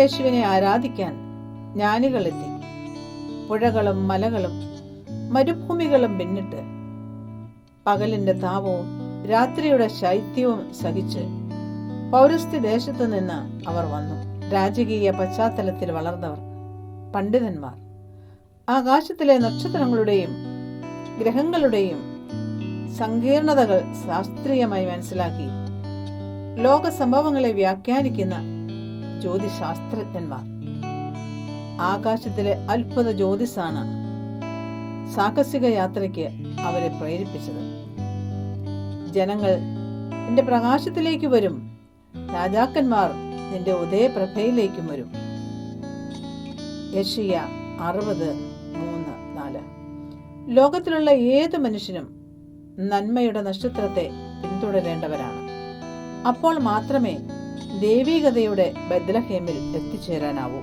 യേശുവിനെ ആരാധിക്കാൻ ജ്ഞാനികളെത്തി. പുഴകളും മലകളും മരുഭൂമികളും പിന്നിട്ട് പകലിന്റെ താപവും രാത്രിയുടെ ശൈത്യവും സഹിച്ച് പൗരസ്ത്യ ദേശത്തു നിന്ന് അവർ വന്നു. രാജകീയ പശ്ചാത്തലത്തിൽ വളർന്നവർ, പണ്ഡിതന്മാർ, ആകാശത്തിലെ നക്ഷത്രങ്ങളുടെയും ഗ്രഹങ്ങളുടെയും സങ്കീർണതകൾ ശാസ്ത്രീയമായി മനസ്സിലാക്കി ലോക സംഭവങ്ങളെ വ്യാഖ്യാനിക്കുന്ന ജ്യോതിശാസ്ത്രജ്ഞന്മാർ. ആകാശത്തിലെ അത്ഭുത ജ്യോതിസാണ് സാഹസിക യാത്രയ്ക്ക് അവരെ പ്രേരിപ്പിച്ചത്. ജനങ്ങൾ നിന്റെ പ്രകാശത്തിലേക്ക് വരും, രാജാക്കന്മാർ നിന്റെ ഉദയപ്രഭയിലേക്കും വരും. യെശയ്യാ 60:3-4. ലോകത്തിലുള്ള ഏതു മനുഷ്യനും നന്മയുടെ നക്ഷത്രത്തെ പിന്തുടരേണ്ടവരാണ്. അപ്പോൾ മാത്രമേ ദൈവികതയുടെ ബെത്ലഹേമിൽ എത്തിച്ചേരാനാവൂ.